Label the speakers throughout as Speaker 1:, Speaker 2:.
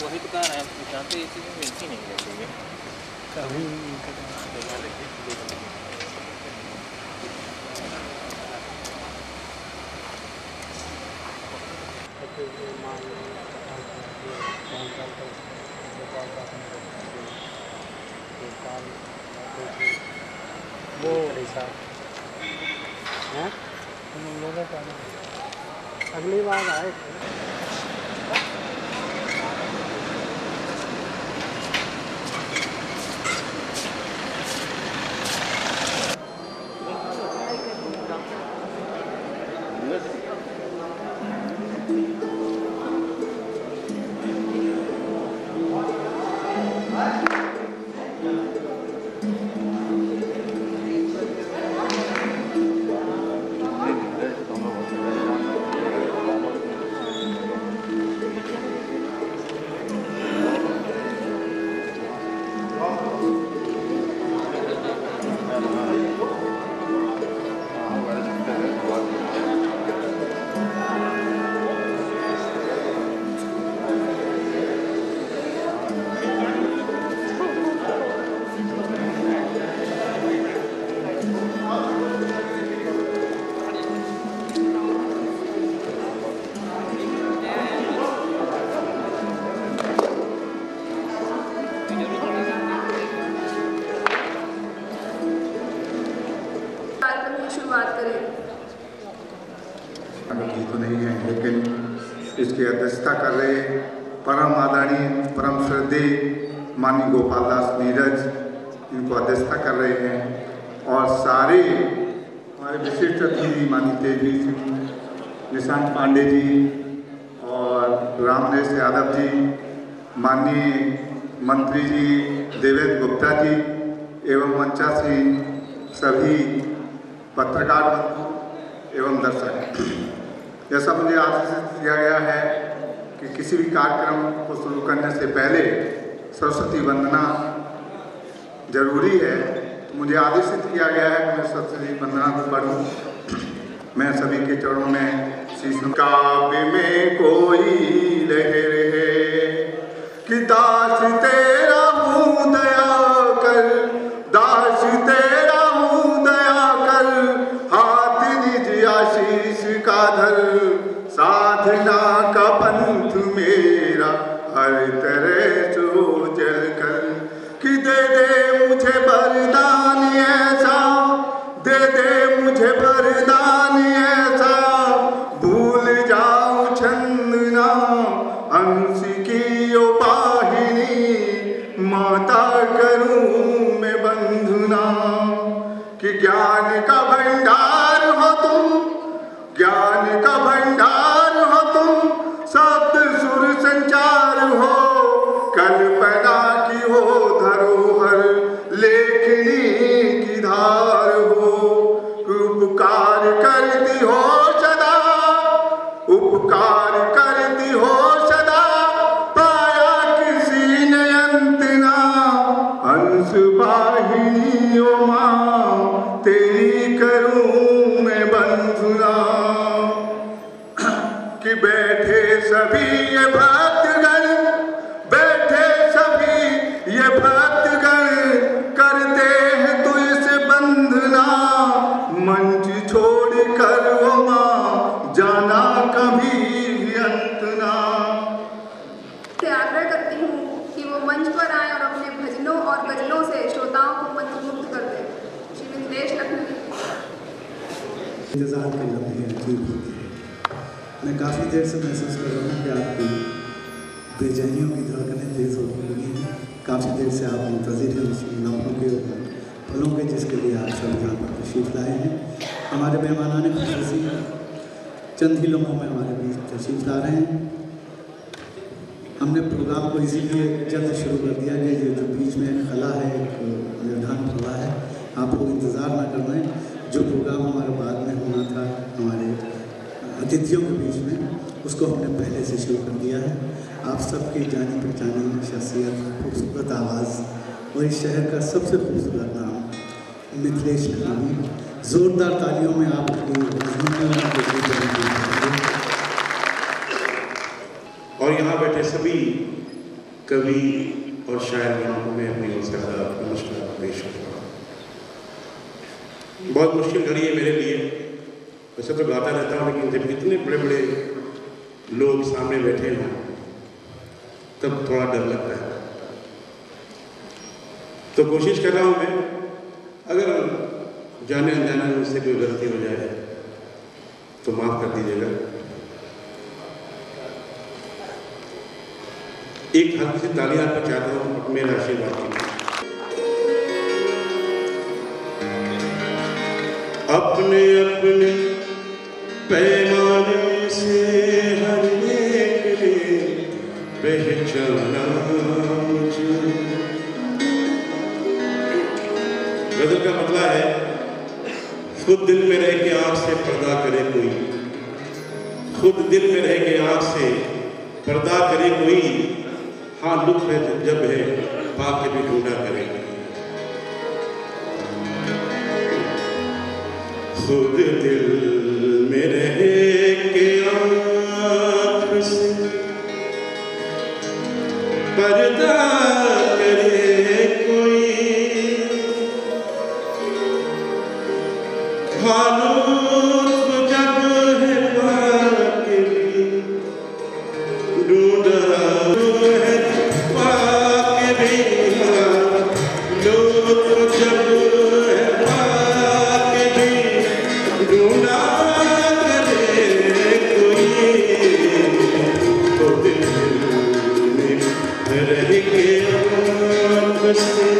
Speaker 1: वही तो कह रहे हैं, जानते ये चीज़ मिलती नहीं है कभी
Speaker 2: वो हैं उन लोगों का अगली बार आए
Speaker 3: तो नहीं है, लेकिन इसकी अध्यक्षता कर रहे परम आदरणीय परम श्रद्धेय माननीय गोपाल दास नीरज, इनको अध्यक्षता कर रहे हैं। और सारे हमारे विशिष्ट अतिथि माननीय तेजवीर सिंह, निशांत पांडे जी और रामनेश यादव जी, माननीय मंत्री जी देवेंद्र गुप्ता जी एवं मंचासीन सभी पत्रकार एवं दर्शक, जैसा मुझे आदेशित किया गया है कि किसी भी कार्यक्रम को शुरू करने से पहले सरस्वती वंदना जरूरी है, तो मुझे आदेशित किया गया है कि मैं सरस्वती वंदना को पढ़ूं। मैं सभी के चरणों में शीश। काव्य में कोई लहर है कि दास तेरा हूँ दया कर, दास तेरा हूँ दया कर, हाथ निज आशीष का धर, साधना का पंथ मेरा हर तरह सो जल कर, कि दे दे मुझे वरदान ऐसा, दे दे मुझे वरदान ऐसा, भूल जाऊं छंद ना अंश की उपाहिनी, माता करूं मैं बंधुना, कि ज्ञान का भंडार हो तुम, ज्ञान का भंडार हो तुम, शब्द सुर संचार हो, कल्पना की हो धरोहर, लेखनी की धार हो, उपकार करती हो सदा, उपकार करती हो सदा, पाया किसी ने अंत ना, हंस वाहिनी ओ माँ तेरी करूं मैं बंधुना, कि बैठे सभी ये भक्तगण, बैठे सभी ये भक्तगण, करते हैं तो इस बंधना, मंच छोड़ कर वो माँ जाना कभी भी अंत ना।
Speaker 4: से आग्रह करती हूँ कि वो मंच पर आए और अपने भजनों और गजलों से श्रोताओं को मंत्रमुग्ध कर दें। श्री निदेश लखनवी।
Speaker 5: इंतजार की लम्हे अजीब होती है। मैं काफ़ी देर से महसूस कर रहा हूँ कि आपकी बेचैनियों की धड़कनें तेज होने लगी हैं। काफ़ी देर से आप मुंतज़िर हैं उस लम्हों के ऊपर, पलों के, जिसके लिए आप सब यहाँ पर तशरीफ़ लाए हैं। हमारे मेहमानान ख़ुसूसी चंद ही लम्हों में हमारे बीच तशरीफ़ ला रहे हैं। हमने प्रोग्राम को इसीलिए जल्द शुरू कर दिया कि ये जो बीच में खला है, एक व्यवधान खुला है, आप लोग इंतज़ार ना कर रहे हैं। जो प्रोग्राम हमारे बाद में होना था हमारे अतिथियों के बीच में, उसको हमने पहले से शुरू कर दिया है। आप सबकी जानी पहचानी शख्सियत, खूबसूरत आवाज़ और इस शहर का सबसे खूबसूरत नाम मिथिलेश कवि। जोरदार तालियों में आपकी
Speaker 6: और यहाँ बैठे सभी कवि और शायरों को मैं अपनी ओर से नमस्कार पेश करता हूँ। बहुत मुश्किल घड़ी है मेरे लिए, वैसे तो गाता रहता हूँ, लेकिन जब इतने बड़े बड़े लोग सामने बैठे हों तब थोड़ा डर लगता है। तो कोशिश कर रहा हूँ मैं, अगर जाने अनजाने में मुझसे कोई गलती हो जाए तो माफ़ कर दीजिएगा। एक हल्की सी ताली आपको चाहता हूँ, मेरा आशीर्वाद कीजिए। अपने अपने पैमाने से हर एक ने पहचाना मुझे। गज़ल का मतलब है, खुद दिल में रह के आँख से पर्दा करे कोई, खुद दिल में रह के आँख से पर्दा करे कोई, हाँ लुत्फ़ है जब है पाके भी ढूंढा करे। खुद दिल में रह के आँख से पर्दा करे कोई, हालूत जब है पाके भी ढूंढा है, पाके भी हालूत जब है पाके भी ढूंढा करे कोई, तो दिल में रह के आँख से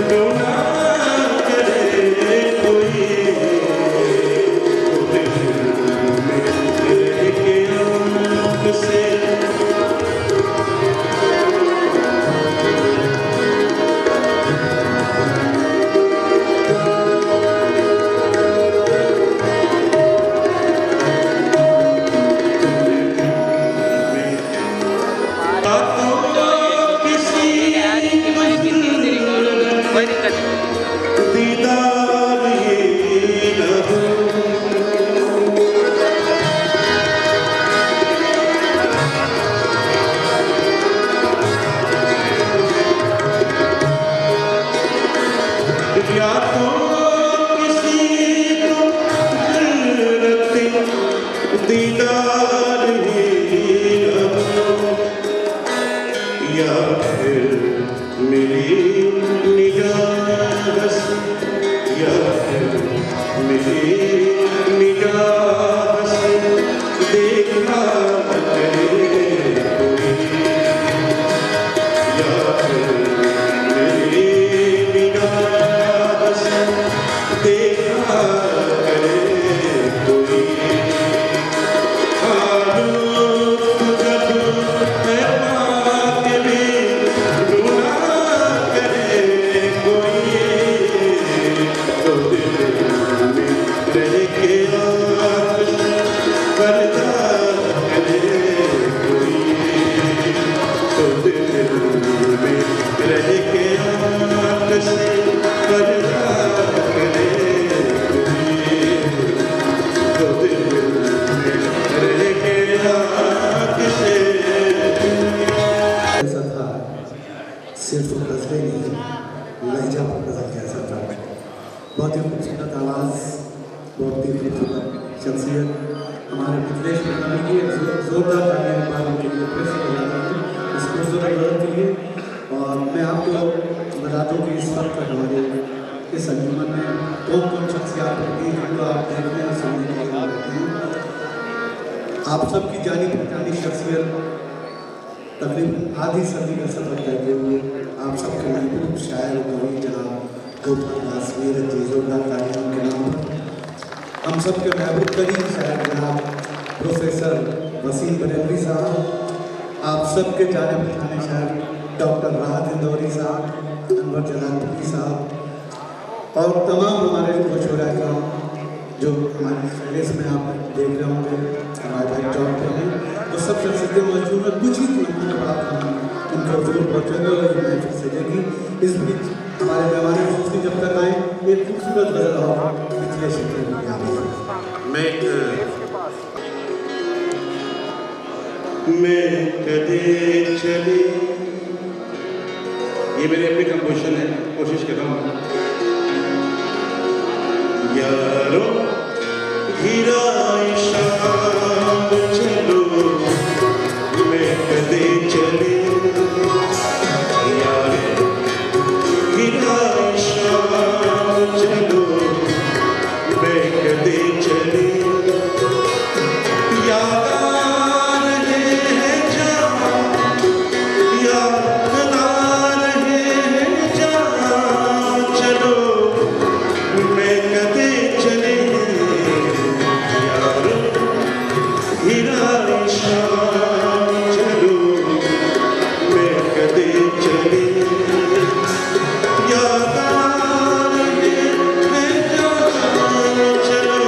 Speaker 6: No
Speaker 1: कोई दिक्कत नहीं।
Speaker 6: दीदार ही न हो, या तो किसी को जरूरत दीदार ही न हो, या फिर मेरी निगाह से, या फिर मेरी निगाह से देखा करे कोई, या फिर मेरी निगाह से देखा करे कोई।
Speaker 5: सिर्फ गज़लें नहीं, लहजा पर गज़ल कैसा था। बहुत ही खूबसूरत आवाज़, बहुत ही खूबसूरत शख्सियत हमारे मिथिलेश मितानी की जोरदार तालियां एक बार उनके लिए फिर से बजाता हूँ इस खूबसूरत गज़ल के लिए। और मैं आपको बता दूँ कि इस वक्त हमारे इस अंजुमन में कौन कौन शख्सियात होती हैं जिनको आप देखने और सुनने के लिए रहते हैं। आप सबकी जानी पहचानी शख्सियत तकरीबन आधी सदी का सफ़र करते हुए आप सबके महबूब शायर और कवि जनाब गोपाल दास नीरज जी, जोरदार तालियां उनके नाम पर। हम सबके महबूब तरीन शायर जनाब प्रोफेसर वसीम बरेलवी साहब, आप सबके जाने पहचाने शायर डॉक्टर राहत इंदौरी साहब, अनवर जलालपुरी साहब और तमाम हमारे मशहूर काम जो हमारे फेस में आप देख रहे होंगे हमारे भाई चौक पे हैं, तो सब शख्सियतें मौजूद हैं। कुछ ही दिन के बाद हम उनके हजूर पहुँचेंगे और ये महफिल सजेगी। इस बीच हमारे मेहमान दोस्ती जब तक आए एक खूबसूरत गज़ल और मिथिलेश
Speaker 6: मैं कदे चले, ये मेरी अपनी कंपोजिशन है, कोशिश कर रहा हूँ। यारो हीरा शाम चलो, मैं कदे चले, यारो हीरा शाम चलो, मैं कदे चले, याद आ रहे हैं जहाँ, याद आ रहे हैं जहाँ चलो, मैं कदे चले, यारो हीरा शाम चलो, मैं कदे चले, याद आ रहे हैं जहाँ चलो,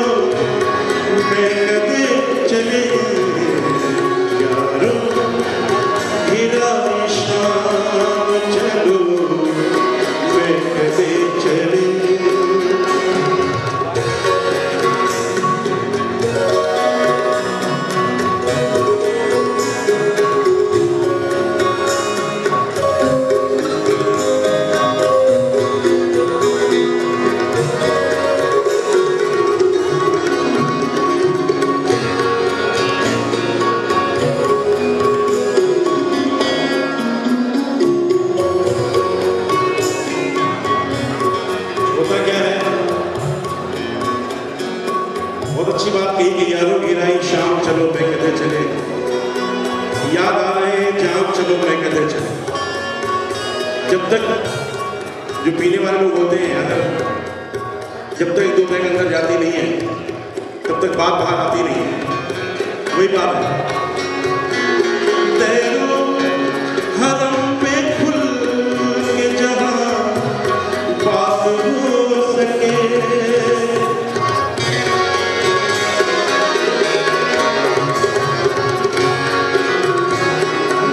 Speaker 6: मैं कदे चले, यारो हीरा शाम चलो, मैं कदे चले। होता क्या है, बहुत अच्छी बात कही कि यारों गिराई शाम चलो मैं कदे चले, याद आ रहे हैं जाम चलो मैं कदे चले। जब तक जो पीने वाले लोग होते हैं, अगर जब तक एक दो बैग अंदर जाती नहीं है तब तक बात बाहर आती नहीं है। वही बात है, तैरो हरम पे खुल के जहाँ बात हो सके,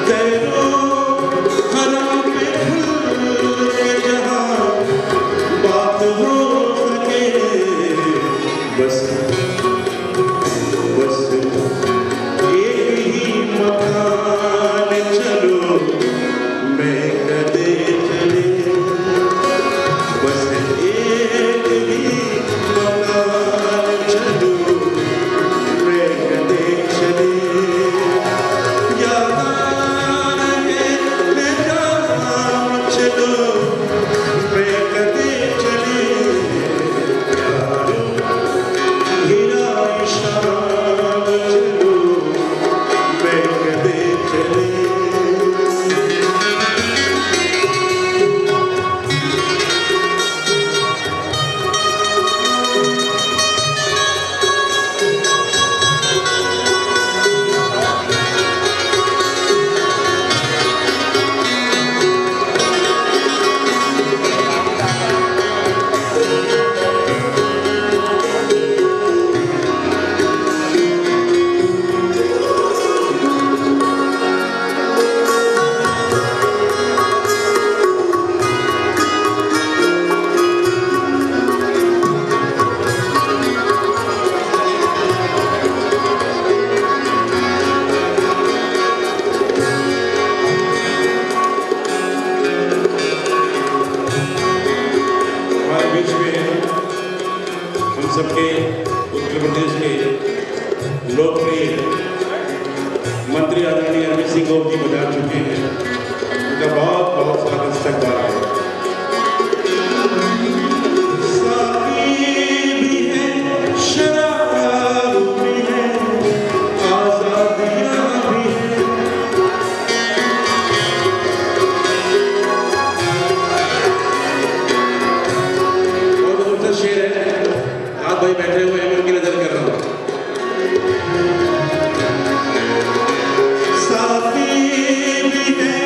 Speaker 6: तैरो हरम पे खुल के जहाँ सबके उत्तर प्रदेश के लोकप्रिय मंत्री आदरणीय अमित सिंह गौर जी बजा चुके हैं। उनका बहुत बहुत स्वागत इस्तकबाल है। भाई बैठे हुए हैं, उनकी नजर कर रहा हूँ। साथी भी है,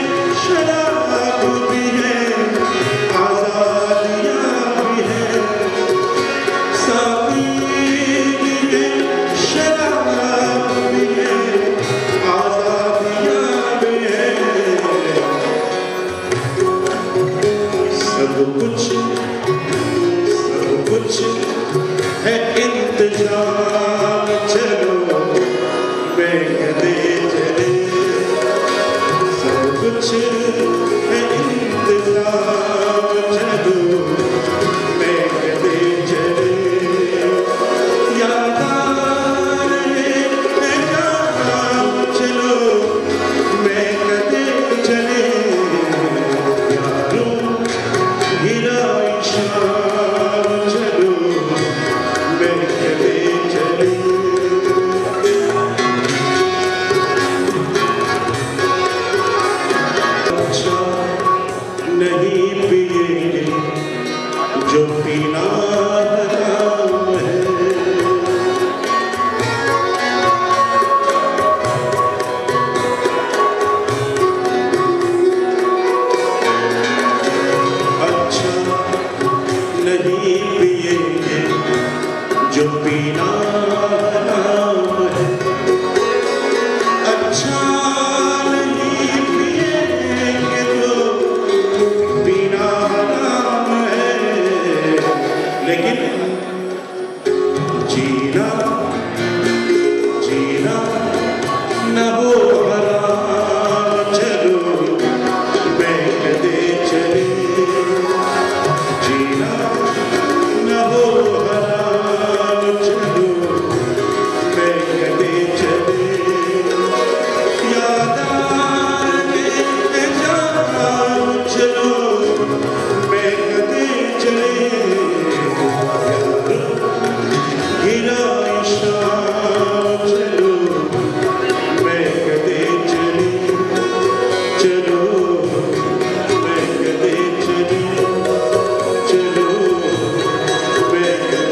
Speaker 6: शराब भी है, आजादियाँ भी है। साथी भी है, शराब भी है, आजादियाँ भी है। सब कुछ है इंतजाम, चलो महंगे चले। सब कुछ है इंतजाम, चलो महंगे चले। याद आ रहे हैं काम, चलो महंगे चले। यारों हीरा शाम, चलो महंगे चले। अच्छा नहीं पिएंगे जो पीना हराम है। अच्छा नहीं पिएंगे जो पीना हराम है। अच्छा नहीं पिएंगे जो पीना हराम है। लेकिन जीना जीना न हो हराम, चलो महंगे चले। जीना न हो हराम, चलो महंगे चले। याद आने जाम, चलो महंगे चले। हीरा शाम, चलो महंगे चले। चलो महंगे चले। चलो महंगे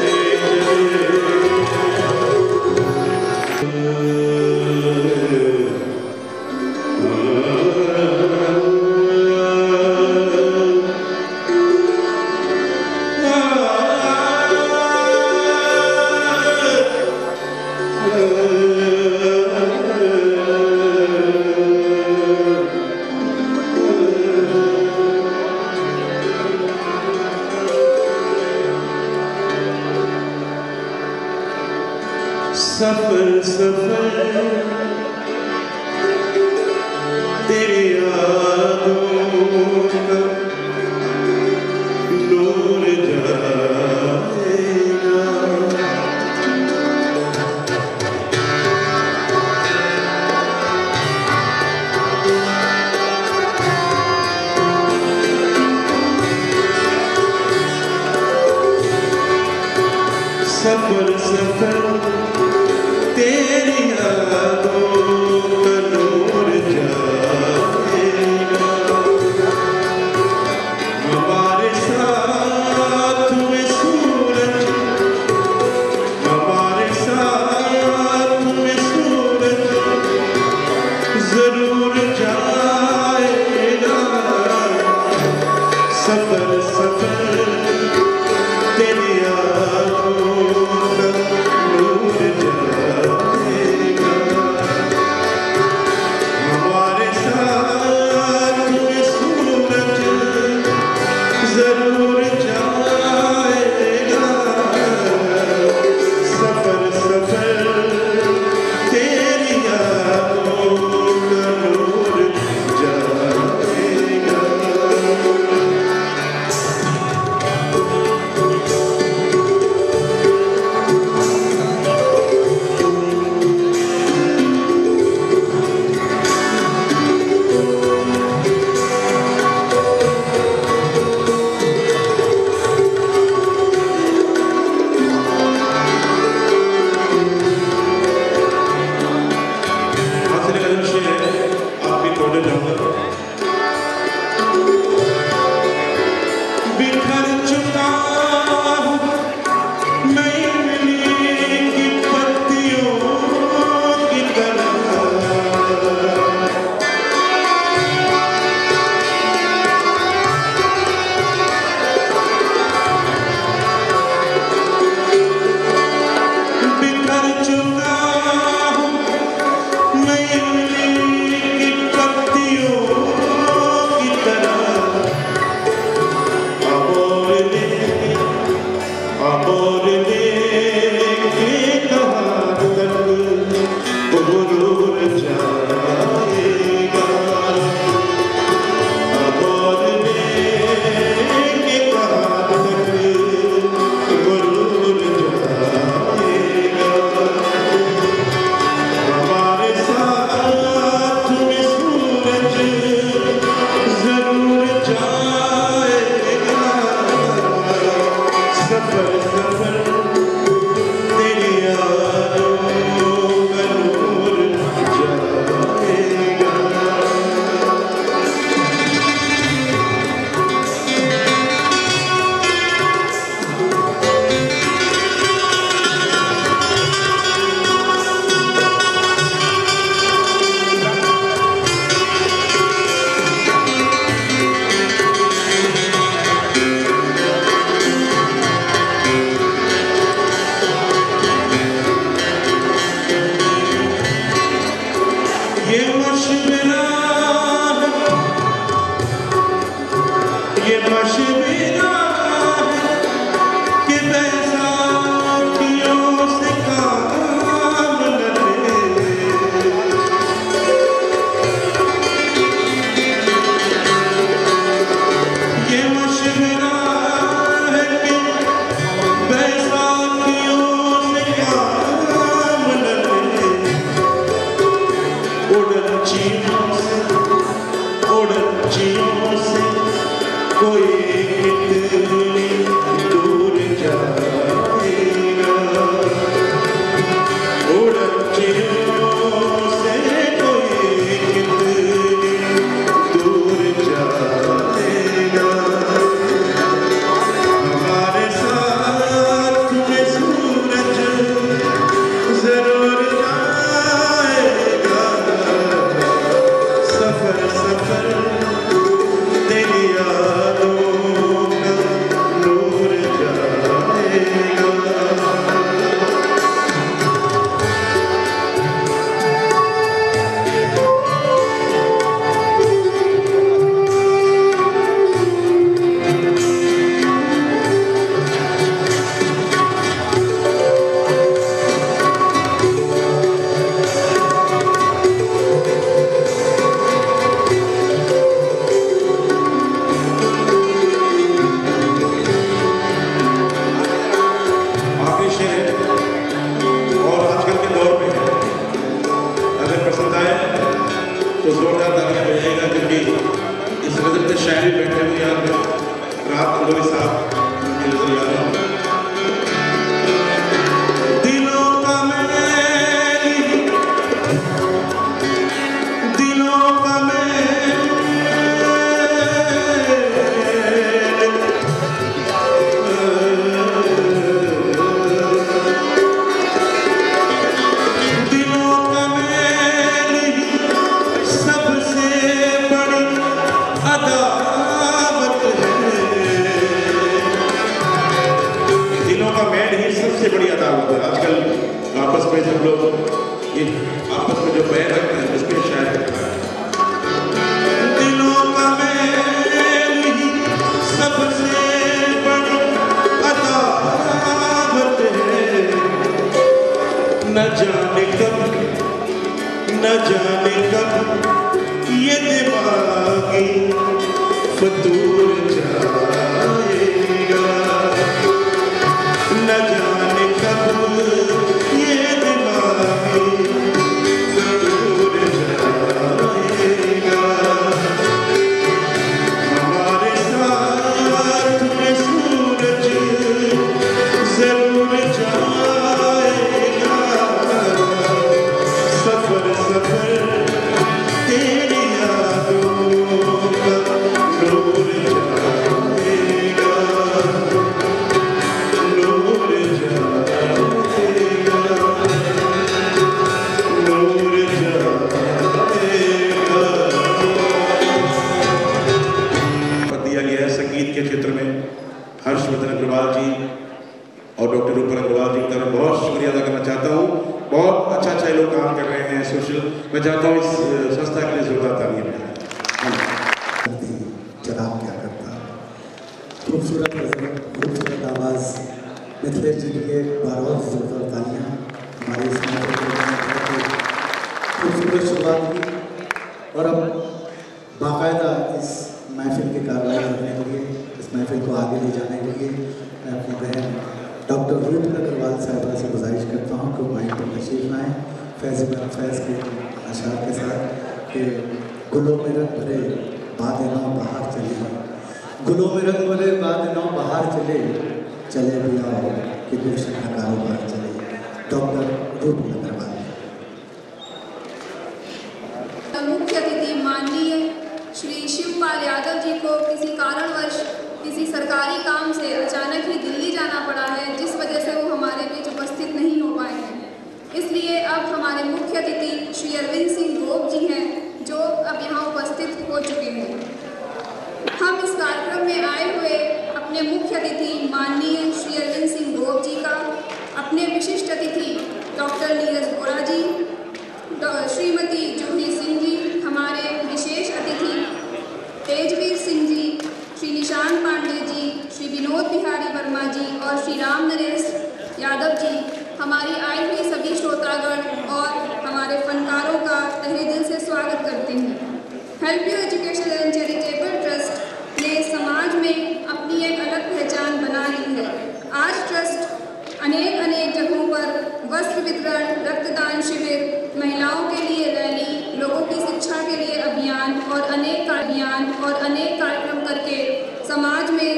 Speaker 6: सफर सफर तेरी यादों का नूर जाएगा। सफर सफर तेरी यादों का नूर जाएगा। हमारे साथ में सूरज, हमारे साथ में सूरज जरूर जाएगा। सफर सफर तेरी यादों का नूर जाएगा। हमारे साथ में सूरज जरूर जाएगा। सफर सफर तेरी यादों का नूर जाएगा। बिखर चुका हूँ मैं इमली की पत्तियों की तरह। बिखर चुका हूँ मैं इमली की पत्तियों की तरह। अबोर लेके कहाँ तक गुरूर जाएगा। अबोर लेके कहाँ तक गुरूर जाएगा। हमारे साथ में सूरज जरूर जाएगा। सफर सफर तेरी यादों का नूर जाएगा। ये मशवरा है, ये मशवरा है कि बैसाखियों से काम न ले। ये मशवरा है कि बैसाखियों से काम न ले। उड़नचियों से कोई कितनी दूर जाएगा। उड़नचियों से कोई कितनी दूर जाएगा। हमारे साथ में सूरज जरूर जाएगा। सफर सफर तेरी यादों का नूर जाएगा। आगे शेर और आजकल के दौर में अगर पसंद आए तो जोरदार तालियां बजाइएगा, क्योंकि इस गजल के शायरी बैठे हुए यहाँ पे रात अंगोली साहब की नजर आ रहा हूँ। दिलों का मैल, दिलों का मैल, दिलों का मैल सबसे बड़ी अदावत है। हर्षवर्धन अग्रवाल जी और डॉक्टर रूपल अग्रवाल जी का मैं बहुत शुक्रिया अदा करना चाहता हूँ। बहुत अच्छा ये लोग काम कर रहे हैं सोशल। मैं चाहता हूँ इस संस्था के लिए जोरदार तालियां मिलें।
Speaker 5: जनाब क्या करता, खूबसूरत नजर, खूबसूरत आवाज़, मिथिलेश जी के लिए बार-बार जोरदार तालियां। हमारे इस खूबसूरत शुरुआत की और अब बाकायदा इस महफिल की कार्रवाई करने के लिए, इस महफिल को आगे ले जाने के लिए मैं अपनी बहन डॉक्टर रूपल अग्रवाल साहिबा से गुजारिश करता हूँ कि माइक पर तशरीफ लाएँ फैज़ के अशार के साथ कि गुलों में रंग भरे बाद नौ बाहर चले, गुलों में रंग भरे बाद नौ बाहर चले, चले भी आओ कि गुलशन का कारोबार चले। डॉक्टर रूपल अग्रवाल।
Speaker 4: मुख्य अतिथि माननीय श्री शिवपाल यादव जी को किसी कारणवश किसी सरकारी काम से अचानक ही दिल्ली जाना पड़ा है, जिस वजह से वो हमारे बीच उपस्थित नहीं हो पाए हैं। इसलिए अब हमारे मुख्य अतिथि श्री अरविंद सिंह गोप जी हैं, जो अब यहाँ उपस्थित हो चुके हैं। हम इस कार्यक्रम में आए हुए अपने मुख्य अतिथि माननीय श्री अरविंद सिंह गोप जी का, अपने विशिष्ट अतिथि डॉक्टर नीरज बोरा जी, श्रीमती जूही सिंह जी, हमारे विशेष अतिथि तेजवीर सिंह जी, श्री निशान पांडे जी, श्री विनोद बिहारी वर्मा जी और श्री राम नरेश यादव जी, हमारी आई हुई सभी श्रोतागण और हमारे फनकारों का तहे दिल से स्वागत करते हैं। Help you education and charitable trust ने समाज में अपनी एक अलग पहचान बना ली है। आज ट्रस्ट अनेक जगहों पर वस्त्र वितरण, रक्तदान शिविर, महिलाओं के लिए रैली, लोगों की शिक्षा के लिए अभियान और अनेक कार्यक्रम करके समाज में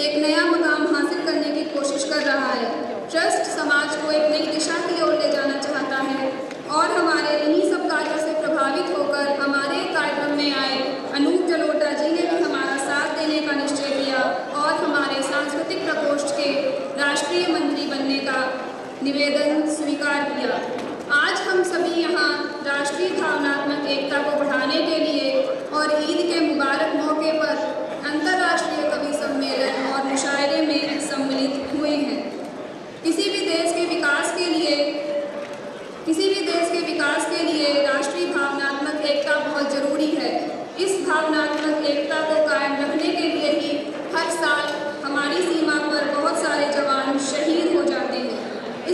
Speaker 4: एक नया मुकाम हासिल करने की कोशिश कर रहा है। ट्रस्ट समाज को एक नई दिशा की ओर ले जाना चाहता है और हमारे इन्हीं सब कार्यों से प्रभावित होकर हमारे कार्यक्रम में आए अनूप जलोटा जी ने भी हमारा साथ देने का निश्चय किया और हमारे सांस्कृतिक प्रकोष्ठ के राष्ट्रीय मंत्री बनने का निवेदन स्वीकार किया। आज हम सभी यहाँ राष्ट्रीय भावनात्मक एकता को बढ़ाने के लिए और ईद के मुबारक मौके पर अंतर्राष्ट्रीय कवि सम्मेलन और मुशायरे में सम्मिलित हुए हैं। किसी भी देश के विकास के लिए राष्ट्रीय भावनात्मक एकता बहुत जरूरी है। इस भावनात्मक एकता को कायम रखने के लिए ही हर साल हमारी सीमा पर बहुत सारे जवान शहीद हो जाते हैं।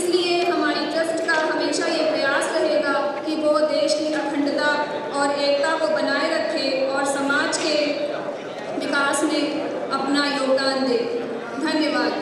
Speaker 4: इसलिए हमारी ट्रस्ट का हमेशा ये प्रयास रहेगा कि वो देश की अखंडता और एकता को बनाए रखे और समाज के विकास में अपना योगदान दे। धन्यवाद।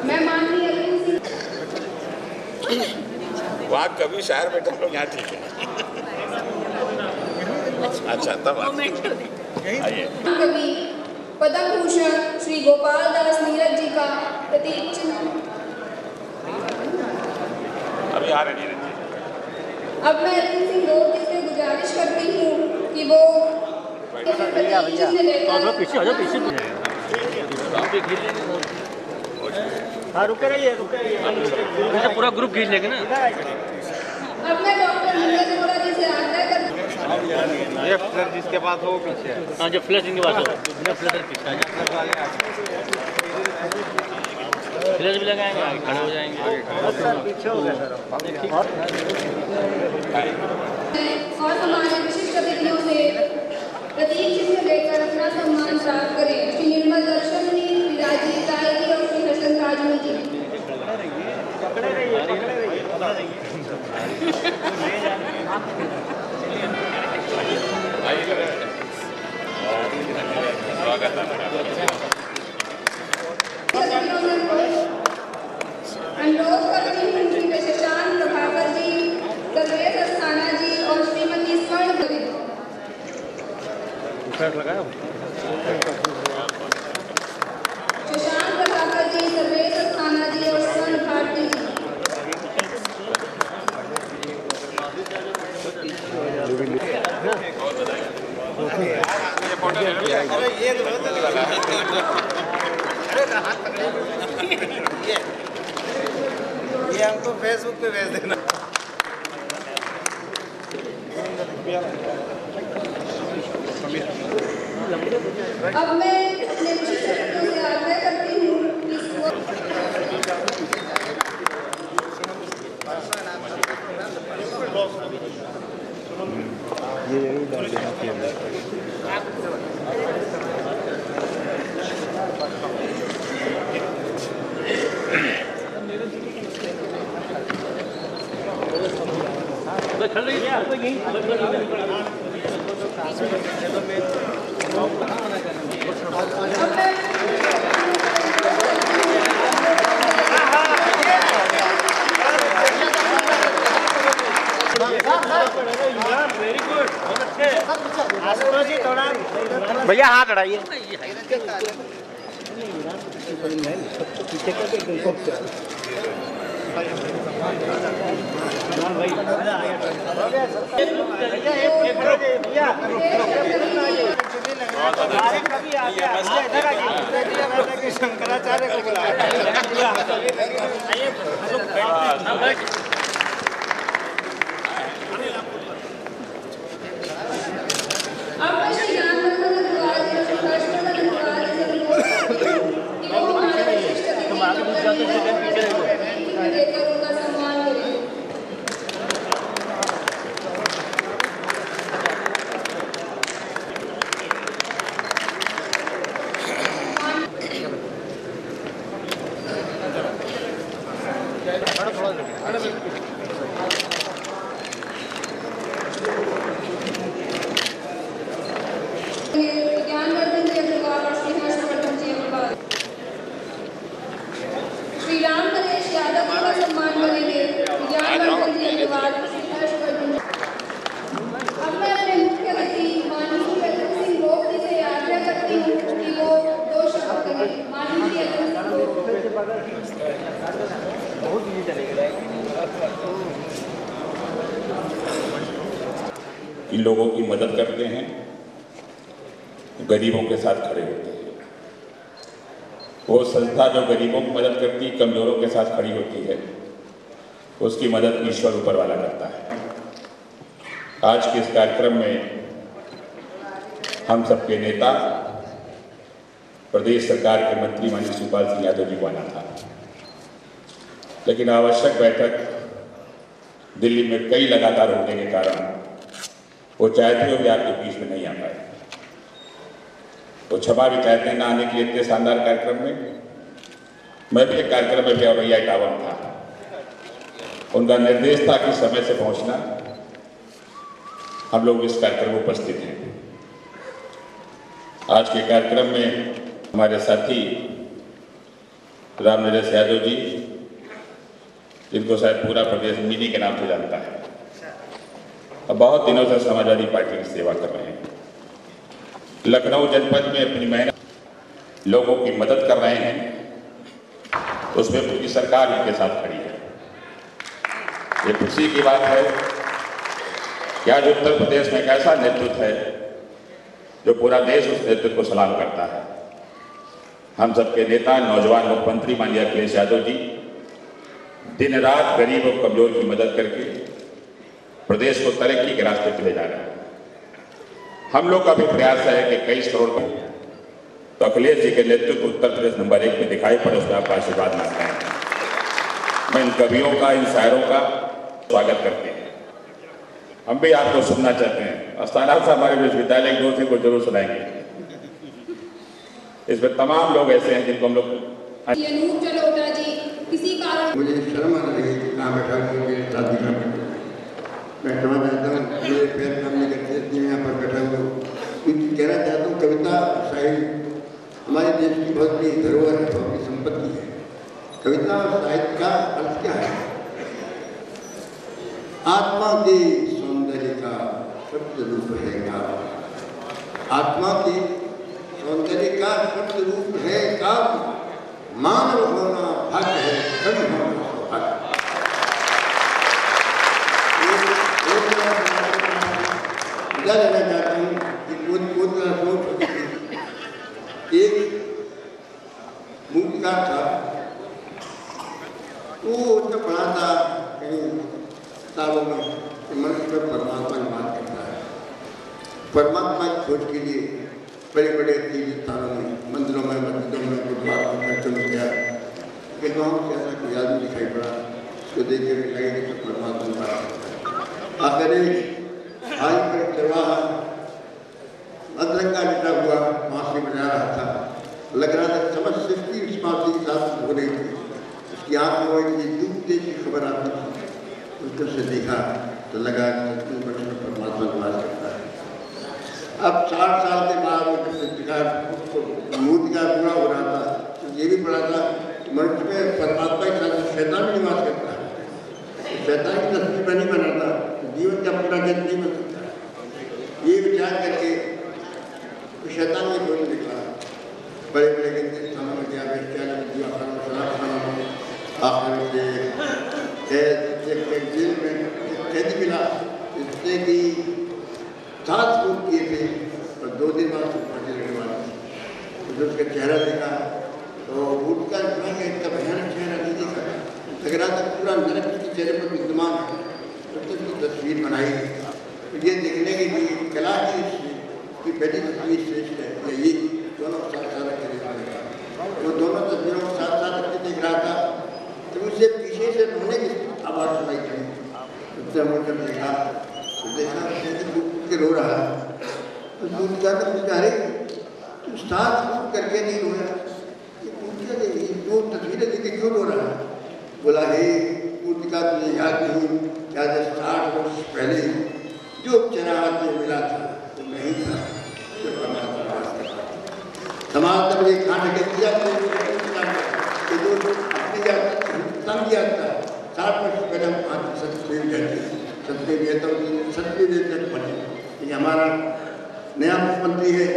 Speaker 4: मैं माननीय अरविंद सिंह
Speaker 7: वहाँ कभी शायर बैठा लोग यहाँ ठीक है। अच्छा तब आइए।
Speaker 4: कवि पद्म भूषण श्री गोपाल दास नीरज जी का प्रतीक चिन्ह।
Speaker 7: अभी आ रहे नीरज जी।
Speaker 4: अब मैं अरविंद सिंह गोप जी से गुजारिश करती हूँ कि वो
Speaker 2: हाँ रुके रहिए पूरा ग्रुप खींच लेंगे ना।
Speaker 4: अब मैं डॉक्टर नीरज बोरा जी से आग्रह करती हूँ।
Speaker 2: ये फ्लैश जिसके पास हो पीछे। हाँ जो फ्लैश इनके पास हो फ्लैश पीछे फ्लैश भी लगाएंगे आगे खड़े हो जाएंगे। पीछे हो गया सर।
Speaker 4: और हमारे विशिष्ट अतिथियों से प्रतीक चिन्ह लेकर अपना सम्मान प्राप्त करें। श्री निर्मल दर्शन जी, श्री राजीव राय जी और श्री हर्षन राजू जी। अनुरोध करती हूँ श्री शशांक प्रभाकर जी, सर्वेश अस्थाना शशांक प्रभाकर जी, सर्वेश अस्थाना जी और स्वर्ण भारती जी।
Speaker 2: ये हमको फेसबुक पे भेज देना।
Speaker 4: अब मैं अपने विशेषज्ञों से आग्रह करती हूँ कि
Speaker 2: भैया हाथ बढ़ाइए। शंकराचार्य को बुलाया।
Speaker 4: अब मैं श्री राममोहन अग्रवाल जी, श्री हर्षवर्धन अग्रवाल जी से अनुरोध करती हूँ कि वो हमारे विशिष्ट अतिथि देकर उनका सम्मान करें। ज्ञानवर्धन जी अग्रवाल और श्री हर्षवर्धन जी अग्रवाल। श्री राम नरेश यादव जी का सम्मान करेंगे ज्ञानवर्धन जी अग्रवाल और श्री हर्षवर्धन जी। अब मैं अपने मुख्य अतिथि माननीय अतुल सिंह गोप जी से आग्रह करती हूँ कि वो 2 शब्द कहें। माननीय अतुल सिंह गोप।
Speaker 7: इन लोगों की मदद करते हैं, गरीबों के साथ खड़े होते हैं। वो संस्था जो गरीबों की मदद करती, कमजोरों के साथ खड़ी होती है, उसकी मदद ईश्वर ऊपर वाला करता है। आज के इस कार्यक्रम में हम सबके नेता, प्रदेश सरकार के मंत्री माननीय शिवपाल सिंह यादव जी को आना था, लेकिन आवश्यक बैठक दिल्ली में कई लगातार होने के कारण वो चाहते हो कि आपके बीच में नहीं आ पाए। वो क्षमा भी चाहते हैं ना आने के लिए इतने शानदार कार्यक्रम में। मैं भी एक कार्यक्रम में गया, भैया इटावन था, उनका निर्देश था कि समय से पहुंचना। हम लोग इस कार्यक्रम में उपस्थित हैं। आज के कार्यक्रम में हमारे साथी राम नरेश यादव जी, जिनको शायद पूरा प्रदेश मिनी के नाम से जानता है, अब बहुत दिनों से समाजवादी पार्टी की सेवा कर रहे हैं। लखनऊ जनपद में अपनी मेहनत लोगों की मदद कर रहे हैं, उसमें पूरी सरकार उनके साथ खड़ी है। ये खुशी की बात है कि आज उत्तर प्रदेश में एक ऐसा नेतृत्व है जो पूरा देश उस नेतृत्व को सलाम करता है। हम सबके नेता, नौजवान मुख्यमंत्री माननीय अखिलेश यादव जी दिन रात गरीब और कमजोर की मदद करके प्रदेश को तरक्की के रास्ते पर ले जा रहे हैं। हम लोग का भी प्रयास है कि 23 करोड़ तो अखिलेश जी के नेतृत्व उत्तर प्रदेश नंबर 1 में दिखाई पड़े, उसमें आपका आशीर्वाद मांगते हैं। मैं इन कवियों का, इन शायरों का स्वागत करते हैं। हम भी आपको सुनना चाहते हैं। अस्थाना से हमारे विश्वविद्यालय के दोस्त को जरूर सुनाएंगे। इसमें तमाम लोग ऐसे हैं जिनको हम लोग।
Speaker 4: अनूप जलोटा जी, किसी कारण
Speaker 3: मुझे शर्म आ रही है कि कहाँ बैठा के शादी का मैं कहना चाहता हूँ, मेरे पैर काम नहीं करते इसलिए यहाँ पर बैठा हुआ हूँ। क्योंकि कहना चाहता हूँ कविता शायरी हमारे देश की बहुत बड़ी धरोहर है, बहुत बड़ी संपत्ति है। कविता और साहित्य का अर्थ क्या है? आत्मा के सौंदर्य का शब्द रूप है गा,
Speaker 8: आत्मा के सौंदर्य का शुद्ध रूप है काव्य, मानव होना भाग्य है, कवि होना सौभाग्य। लेना चाहता हूँ कि सोच एक मूर्तिकार था, वो उसने पढ़ा था कहीं किताबों में कि मनुष्य में परमात्मा की बात करता है। परमात्मा की खोज के लिए बड़े बड़े तीर्थ स्थानों में, मंदिरों में, मस्जिदों में, गुरुद्वारों में दर्शन हो गया कि गाँव से ऐसा कोई आदमी दिखाई पड़ा, उसको देख के लगे कि परमात्मा की बात करता है। आखिर आज पर चरवाहा अदरंगा लिटा हुआ बांसुरी बजा रहा था, लग रहा था समझ सृष्टि उस बांसुरी के साथ हो रही थी। उसकी आँख में ये डूबने की खबर आती थी, उसको से देखा तो लगा परमात्मा की बात करता है। अब 60 साल के बाद मूर्तिकार पूरा हो रहा था, तो ये भी पढ़ा था कि मनुष्य में परमात्मा के साथ शैतान भी निवास करता है। शैतान की तस्वीर में नहीं बनाता, जीवन का पूरा जन नहीं बन सकता। ये विचार करके तो शैतान ने खोज निकला, बड़े बड़े गंदे स्थानों में गया, आखिर जेल में कैदी मिला, जिसने कि 7 फूट किए थे और 2 दिन बाद फांसी लगने वाली थी। तो उसका चेहरा देखा तो मूर्तिकार का इतना भयानक चेहरा नहीं देखा, लग रहा था पूरा नरक के चेहरे पर विद्यमान है। उसने तस्वीर बनाई, तो ये देखने के लिए कला की पहली तस्वीर श्रेष्ठ है या ये दोनों साथ साथ रखे देखा। वो दोनों तस्वीरों को साथ साथ रखते देख रहा था, तो मुझसे पीछे से रोने की आवाज़ सुनाई पड़ी। उससे मुझे देखा तो देखा के रो रहा है। तो मूर्तिकार ने मुझे कहा, तू 7 फूट करके नहीं रोया, ये मूर्तिकार जो तस्वीरें देखी क्यों रो रहा है? बोला, हे मूर्तिकार, तुझे याद नहीं क्या 60 वर्ष पहले जो चराग में मिला था तो नहीं था, जो परमात्मा वास करता। समाज तब एक खाने के दिया तो जो अपनी हिंदुस्तान की याद था 60 वर्ष पहले हम 5 सत्य कहते सत्य तक बने। ये हमारा नया मुख्यमंत्री है,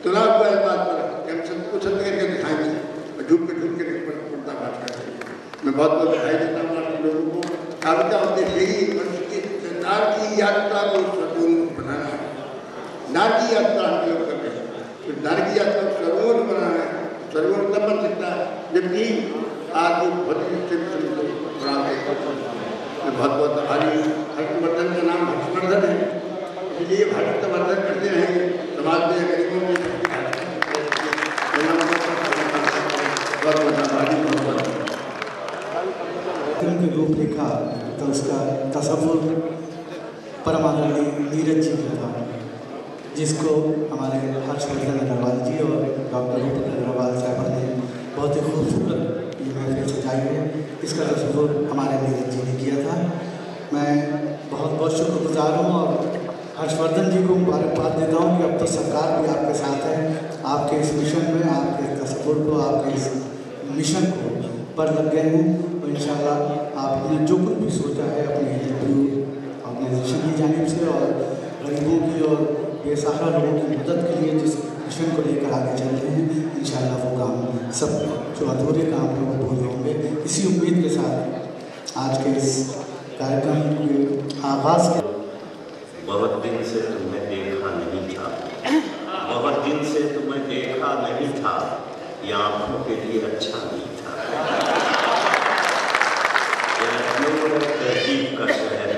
Speaker 8: चुनाव हुआ इस बात पर कि हम सत्य को सत्य करके दिखाएंगे और झूठ के पर्दा बात करेंगे। मैं बहुत बहुत बधाई देता हूँ आप लोगों को। आपका उद्देश्य यही मनुष्य की नार की यात्रा को सर्वोन्मुख बनाना है। नार की यात्रा हम लोग कर रहे हैं, तो नार की यात्रा को सर्वोन्मुख बनाना है। सर्वोन्मुख तब बन सकता है जबकि आज भौतिक मैं बहुत बहुत आभारी हूँ। हर्षवर्धन का नाम हर्षवर्धन है, इसलिए हर्षवर्धन करते रहेंगे। समाज में गरीबों की
Speaker 5: फिल्म की रूपरेखा तो उसका तस्वुर परम आदरणीय नीरज जी का था, जिसको हमारे हर्षवर्धन अग्रवाल जी और डॉक्टर रूपक अग्रवाल साहब ने बहुत ही खूबसूरत महफिल सजाई है। इसका तस्वुर हमारे नीरज जी ने किया था। मैं बहुत बहुत शुक्रगुजार हूँ और हर्षवर्धन जी को मुबारकबाद देता हूँ कि अब तो सरकार भी आपके साथ है, आपके इस मिशन में, आपके तस्वुर को, आपके इस मिशन को पर लग गए हैं। तो इंशाल्लाह आपने जो कुछ भी सोचा है अपनी ऑर्गेनाइजेशन की जानिब से और गरीबों की और बेसहारा लोगों की मदद के लिए जिस मिशन को लेकर आगे चल रहे हैं, इंशाल्लाह वो काम सब जो अधूरे काम हैं वो पूरे होंगे। इसी उम्मीद के साथ आज के इस कार्यक्रम के आगाज़ के
Speaker 9: बहुत दिन से तुम्हें देखा नहीं था, बहुत दिन से तुम्हें देखा नहीं था, ये आँखों के लिए अच्छा नहीं था। तहजीब का शहर,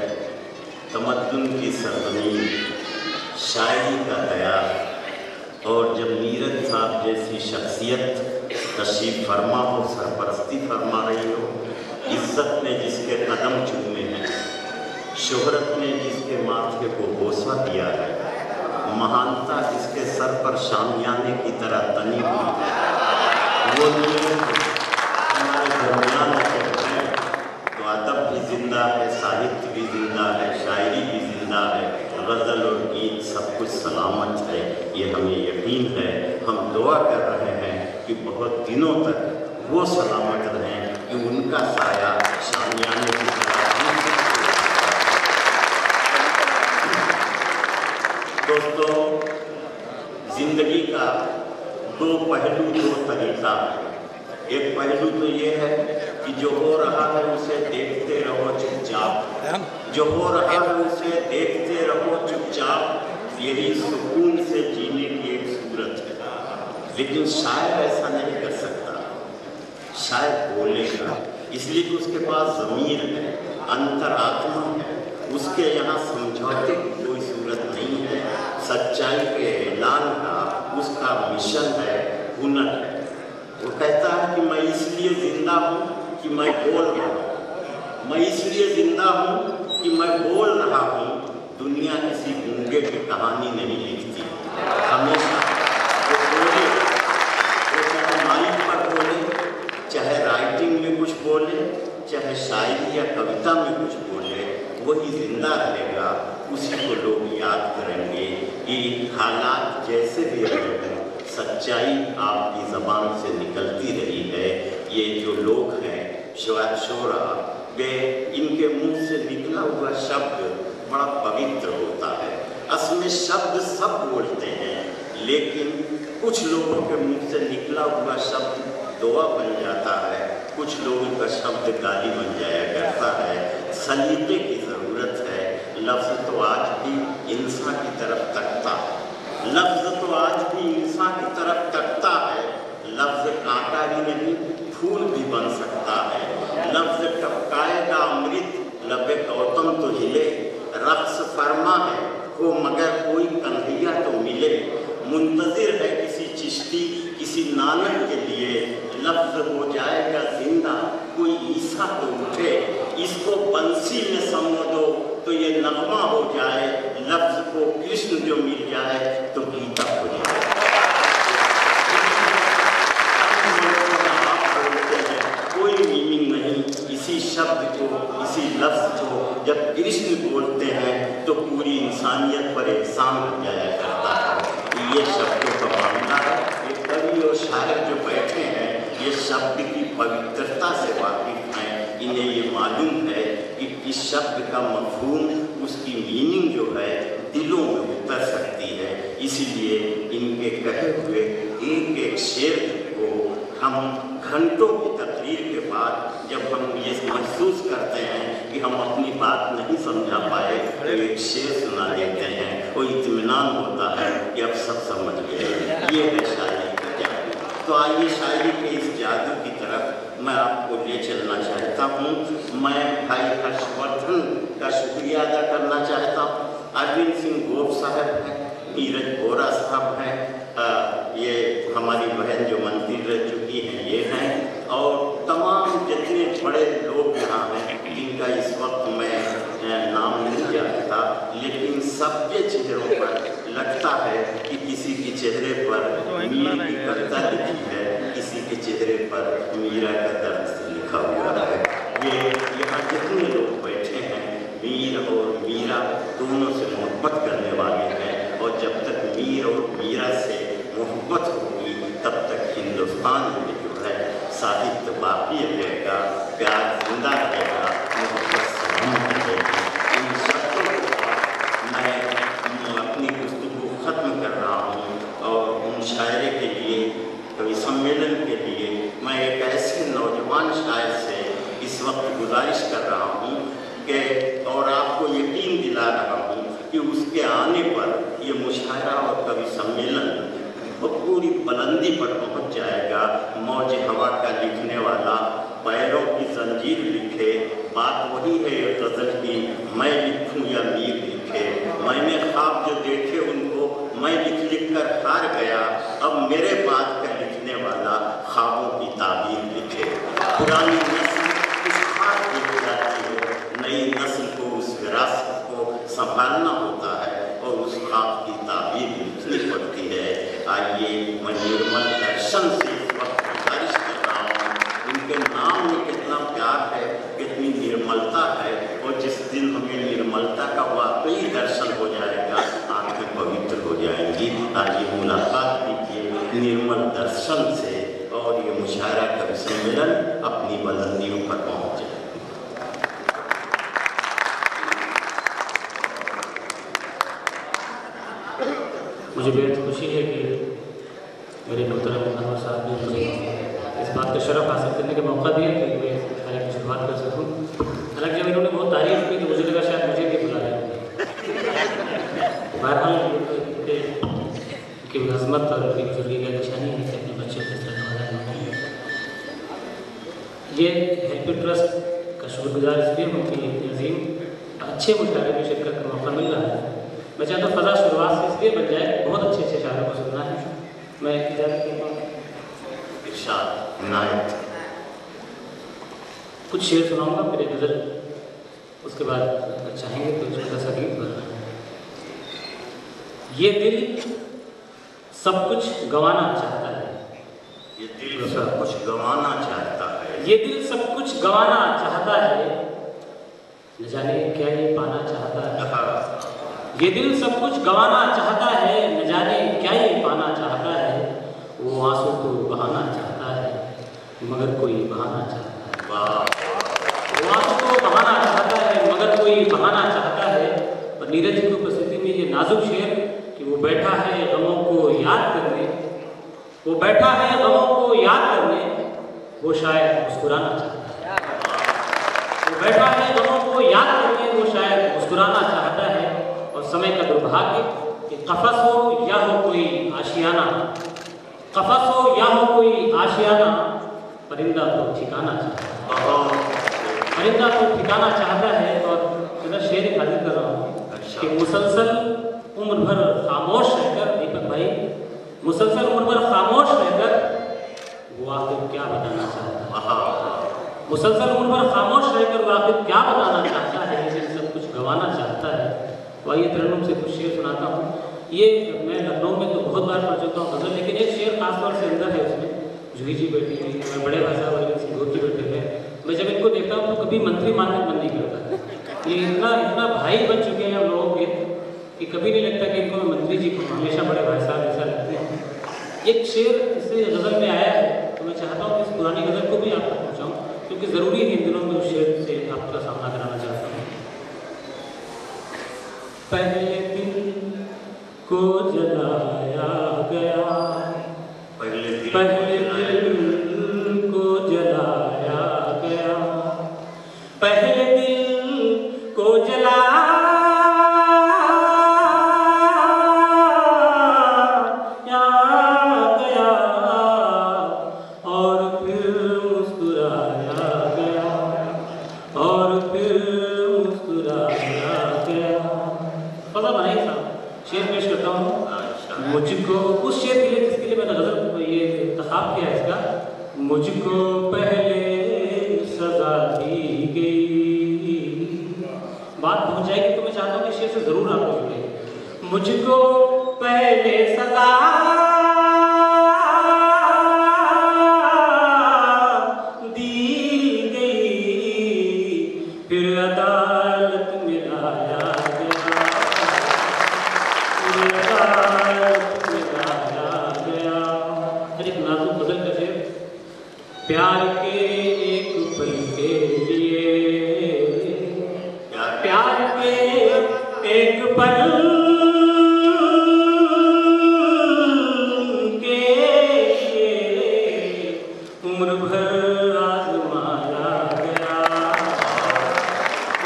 Speaker 9: तमद्दुन की सरजमीन, शायरी का दयार, और जब नीरज साहब जैसी शख्सियत तशरीफ फरमा हो, सरपरस्ती फरमा रही हो, इज्जत ने जिसके कदम चूमे हैं, शोहरत ने जिसके माथे को बोसा दिया है, महानता जिसके सर पर शामियाने की तरह तनी हुई है, वो हमारे दरमियान है। तो अदब भी जिंदा है, साहित्य भी जिंदा है, शायरी भी जिंदा है, गज़ल और गीत सब कुछ सलामत है, ये हमें यकीन है। हम दुआ कर रहे हैं कि बहुत दिनों तक वो सलामत रहें कि उनका साया शामियाने की तरह। दोस्तों, जिंदगी का दो पहलू, दो तरीका है। एक पहलू तो ये है कि जो हो रहा है उसे देखते रहो चुपचाप, जो हो रहा है उसे देखते रहो चुपचाप, यही सुकून से जीने की एक सूरत है। लेकिन शायर ऐसा नहीं कर सकता, शायर बोलेगा, इसलिए कि उसके पास ज़मीर है, अंतरात्मा है, उसके यहाँ समझौते की कोई सूरत नहीं है। सच्चाई के ऐलान का उसका मिशन है, हुनर है। वो कहता है कि मैं इसलिए जिंदा हूँ कि मैं बोल रहा हूँ, मैं इसलिए जिंदा हूँ कि मैं बोल रहा हूँ। दुनिया किसी गूंगे की कहानी नहीं लिखती, हमेशा वो बोले, वो चाहे माइक पर बोले, चाहे राइटिंग में कुछ बोले, चाहे शायरी या कविता में कुछ बोले, वही जिंदा रहेगा, उसी को लोग याद करेंगे। कि हालात जैसे भी रहे, सच्चाई आपकी ज़बान से निकलती रही है। ये जो लोग हैं शोरा, वे इनके मुंह से निकला हुआ शब्द बड़ा पवित्र होता है। असल में शब्द सब बोलते हैं, लेकिन कुछ लोगों के मुंह से निकला हुआ शब्द दुआ बन जाता है, कुछ लोगों का शब्द गाली बन जाया करता है। सलीके की ज़रूरत है। लफ्ज़ तो आज भी इंसान की तरफ तकता है, लफ्ज़ तो आज भी इंसान की तरफ तकता है। लफ्ज़ कांटा ही नहीं, फूल भी बन सकता है। लफ्ज़ टपकाएगा अमृत, लबे गौतम तो हिले। रक्स फरमा है हो मगर कोई कन्हैया तो मिले। मुंतज़िर है किसी चिश्ती, किसी नानक के लिए। लफ्ज़ हो जाएगा जिंदा, कोई ईसा तो उठे। इसको बंसी में समो दो तो ये नगमा हो जाए। लफ्ज़ को कृष्ण जो मिल जाए तो गीता हो जाए। आप बोलते हैं, कोई मीनिंग नहीं। इसी शब्द को, इसी लफ्ज़ को जब कृष्ण बोलते हैं तो पूरी इंसानियत पर एहसान हो जाया करता है। ये शब्दों का मामला है। ये कवि और शायर जो बैठे हैं, ये शब्द की पवित्रता से वाकिफ हैं। इन्हें ये मालूम है कि इस शब्द का मफ़हूम, उसकी मीनिंग जो है दिलों में उतर सकती है। इसीलिए इनके कहे हुए एक एक शेर को हम घंटों की तकरीर के बाद जब हम ये महसूस करते हैं कि हम अपनी बात नहीं समझा पाए, तो एक शेर सुना देते हैं, कोई इत्मीनान होता है कि अब सब समझ गए। ये है शायरी का जादू। तो आइए शायरी के इस जादू की तरफ मैं आपको ले चलना चाहता हूँ। मैं भाई हर्षवर्धन का शुक्रिया अदा करना चाहता हूँ। अरविंद सिंह गोप साहब हैं, नीरज बोरा साहब हैं, ये हमारी बहन जो मंत्री रह चुकी हैं ये हैं, और तमाम जितने बड़े लोग यहाँ हैं जिनका इस वक्त मैं नाम नहीं जानता, लेकिन सबके चेहरों पर लगता है कि किसी के चेहरे पर मीर की कविता लिखी है, किसी के चेहरे पर मीरा का दर्द लिखा हुआ है। ये यहाँ जितने लोग बैठे हैं, मीर और मीरा दोनों से मोहब्बत करने वाले हैं, और जब तक मीर और मीरा से मोहब्बत होगी तब तक हिंदुस्तान में जो है साहित्य बाकी रहेगा, प्यार जिंदा रहेगा, मोहब्बत सलामत रहेगी। इन शब्दों को मैं अपनी गुफ्तगू ख़त्म कर रहा हूँ, और उन शायरे के लिए, कवि सम्मेलन के लिए मैं एक ऐसे नौजवान शायर से इस वक्त गुजारिश कर रहा हूँ कि, और आपको यकीन दिला रहा हूँ कि उसके आने पर ये मुशायरा और कवि सम्मेलन वो पूरी बुलंदी पर पहुँच जाएगा। मौज हवा का लिखने वाला पैरों की जंजीर लिखे, बात वही है गज़ल की, मैं लिखूं या मीर लिखे। मैंने ख्वाब जो देखे उनको मैं लिख लिख कर हार गया, अब मेरे बाद का लिखने वाला ख्वाबों की ताबीर लिखे। पुरानी नस्ल उस ख्वाब देख जाती है, नई नस्ल को उस विरासत को संभालना होता है और उस ख्वाब की ताबीर लिखनी पड़ती है। आइए मैं निर्मल दर्शन से इस वक्त गुजारिश कर रहा हूँ, उनके नाम में कितना प्यार है, कितनी निर्मलता है, और जिस दिन हमें निर्मलता का वाकई दर्शन हो जाएगा, आंखें पवित्र हो जाएंगी। आइए मुलाकात कीजिए निर्मल दर्शन से, और ये मुशायरा कवि सम्मेलन अपनी बुलंदियों पर पहुँच जाए।
Speaker 10: मुझे बेहद खुशी है कि मेरे मोहतरम अनवर साहब ने मुझे इस बात का शरफ हासिल करने का मौका दिया कि मैं इस कार्यक्रम की शुरुआत कर सकूँ। हालांकि जब इन्होंने बहुत तारीफ की तो मुझे लगा शायद मुझे भी बुला लेंगे। बहरहाल उनकी अजमत और उनकी बुजुर्गी का निशानी है कि अपने बच्चों को इस तरह नवाजा करते हैं। ये हैप्पी ट्रस्ट का शुक्रगुजार इसलिए हूँ कि इतनी अजीम अच्छे मुशायरे में शिरकत का मौका मिल रहा है। मैं चाहता हूँ फ़ज़ा शुरुआत से इसलिए बन जाए, बहुत अच्छे अच्छे शायरों को सुनना है। मैं इजाज़त देता हूँ, कुछ शेर सुनाऊँगा, फिर एक गज़ल, उसके बाद चाहेंगे तो छोटा सा गीत बना। ये दिल सब कुछ गंवाना चाहता है,
Speaker 9: ये दिल सब कुछ गंवाना चाहता है,
Speaker 10: ये दिल सब कुछ गंवाना चाहता है, न जाने क्या ये पाना चाहता है। ये दिल सब कुछ गंवाना चाहता है, न जाने क्या ये पाना चाहता है। वो आंसू को बहाना चाहता है मगर कोई बहाना चाहता है। वो आंसू को बहाना चाहता है मगर कोई बहाना चाहता है। और नीरज की उपस्थिति में ये नाजुक शेर कि वो बैठा है गमों को याद करने, वो बैठा है गमों को याद करने, वो शायद मुस्कुराना चाहता है। वो बैठा है गमों को याद करने, वो शायद मुस्कुराना चाहता है। और समय का दुर्भाग्य कि कफस हो या हो कोई आशियाना, कफस हो या हो कोई आशियाना, परिंदा तो ठिकाना चाहता है, परिंदा तो ठिकाना चाहता है। और जरा शेर हाजिर कर रहा हूँ कि मुसलसल उम्र भर खामोश रहकर, दीपक भाई, मुसलसल उम्र भर खामोश रहकर वो आखिर क्या बताना चाहता है। मुसलसल उम्र भर खामोश रहकर वो आखिर क्या बताना चाहता है, लेकिन सब कुछ गंवाना चाहता है। तो आइए तरन्नुम से कुछ शेर सुनाता हूँ। ये मैं लखनऊ में तो बहुत बार पढ़ चुका हूँ गज़ल, लेकिन एक शेर खासतौर से अंदर है उसमें। जूही जी बैठी हुई, मैं बड़े भाई साहब अरविंद सिंह जी बैठे हुए, मैं जब इनको देखता हूँ तो कभी मंत्री मानने मन नहीं करता। ये इतना भाई बन चुके हैं हम लोगों के कि कभी नहीं लगता कि इनको मैं मंत्री जी को, हमेशा बड़े भाई साहब ऐसा लगते हैं। एक शेर इससे गज़ल में आया है तो मैं चाहता हूँ कि इस पुरानी गज़ल को भी आप तक पहुँचाऊँ, क्योंकि ज़रूरी है इन दिनों में उस शेर से आपका सामना कराना चाहता हूँ। पहले दिल को जलाया गया, पहले दिल को जलाया गया, पहले दिल को जलाया गया और फिर मुस्कुराया गया, और फिर मुस्कुराया गया। पता बनाइए साहब, शेर पेश करता हूँ मुझको, उस शेर के लिए जिसके लिए मैंने गज़ल ये इंतखाब किया इसका। मुझको पहले सजा दी गई, बात पहुँच जाएगी तो मैं चाहता हूँ कि शेर से ज़रूर आप जुड़े। मुझको पहले सजा दी गई, फिर अदालत में लाया गया, फिर अदालत में लाया गया। हर एक नाजुक गज़ल का शेर। प्यार के एक पल के लिए, प्यार के एक पल के लिए उम्र भर आज़माया गया,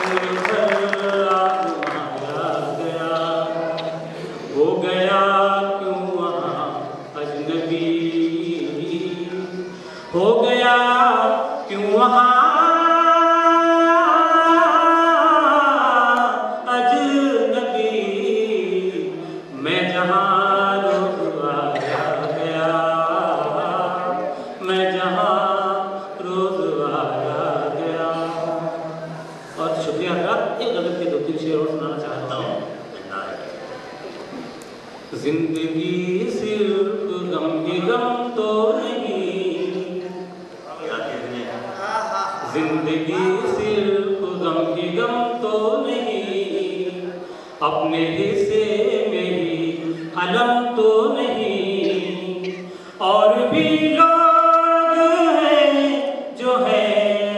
Speaker 10: उम्र भर आज़माया गया। हो गया क्यों वहाँ अजनबी, हो गया क्यों वहाँ अजनबी, मैं जहाँ रोज़ आया गया, मैं जहाँ रोज़ आया गया। और शुक्रिया हज़रात, एक गज़ल के 2-3 शेर और सुनाना चाहता हूँ। जिंदगी सिर्फ गम ही गम तो नहीं, जिंदगी सिर्फ गम ही गम तो नहीं, अपने हिस्से में ही अलम तो नहीं। और भी लोग हैं जो है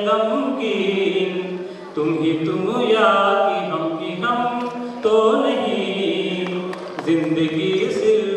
Speaker 10: गमगीन, तुम ही तुम या कि हम तो नहीं। जिंदगी सिर्फ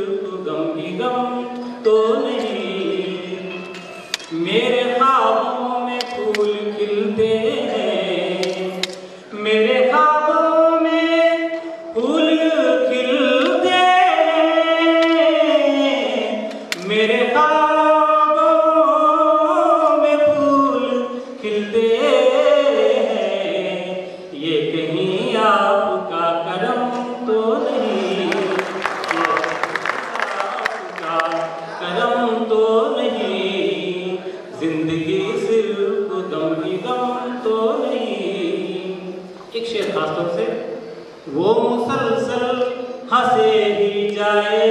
Speaker 10: हंसे ही जाए,